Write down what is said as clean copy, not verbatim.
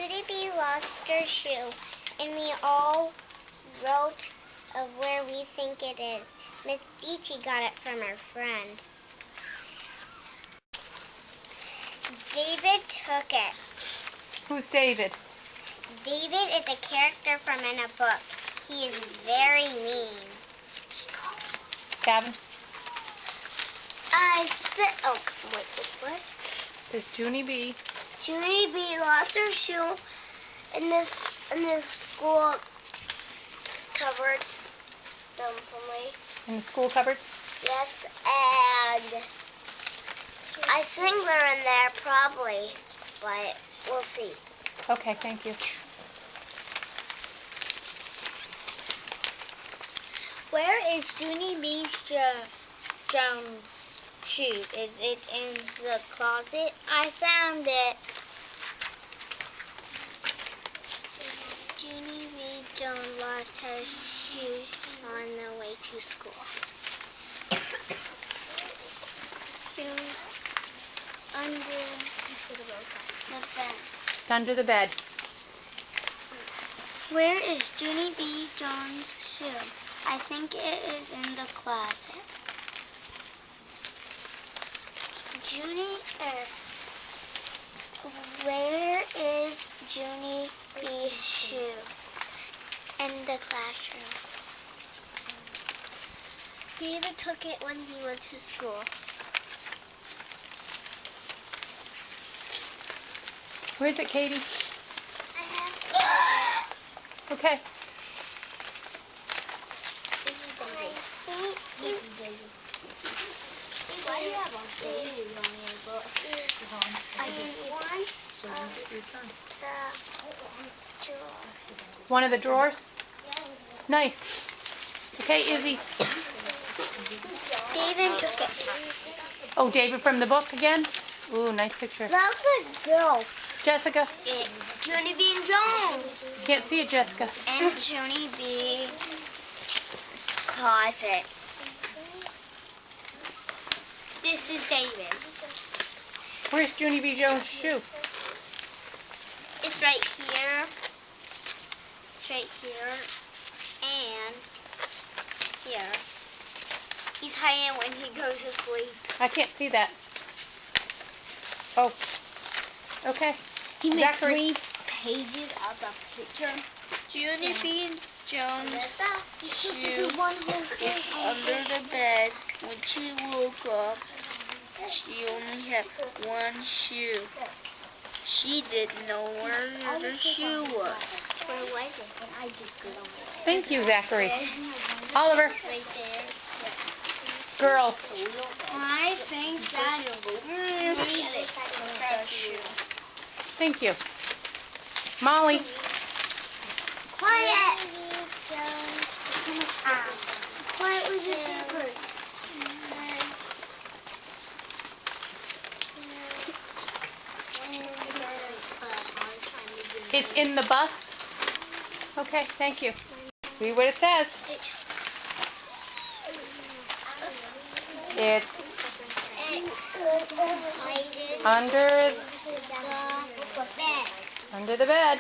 Judy B lost her shoe, and we all wrote of where we think it is. Miss Dichi got it from her friend. David took it. Who's David? David is a character from in a book. He is very mean. Gavin? I said, oh, wait, what? Says Junie B. Judy B lost her shoe in this school cupboards. In the school cupboard? Yes, and I think they're in there probably, but we'll see. Okay, thank you. Where is Junie B. Jones' shoe? Is it in the closet? I found it. Junie B. Jones lost her shoe on the way to school. Under the bed. It's under the bed. Where is Junie B. Jones' shoe? I think it is in the closet. Where is Junie B.'s shoe? In the classroom. David took it when he went to school. Where is it, Katie? I have this. Okay. Why do you have one? One of the drawers? Nice. Okay, Izzy. David took it. Oh, David from the book again? Ooh, nice picture. That's a girl. Jessica. It's Junie B. Jones. Can't see it, Jessica. And Junie B.'s closet. This is David. Where's Junie B. Jones' shoe? It's right here. It's right here. And here. He's hiding when he goes to sleep. I can't see that. Oh. Okay. He made Zachary. 3 pages of the picture. Junie B. Jones' shoe Shoe. was under the bed. When she woke up, she only had one shoe. She didn't know where the shoe was. Where was it? And I did good on it. Thank you, Zachary. Oliver. Right there. Girls. I think that Thank you. Molly. Quiet. Quiet with your papers. It's in the bus? Okay, thank you. Read what it says. It's Under under the bed.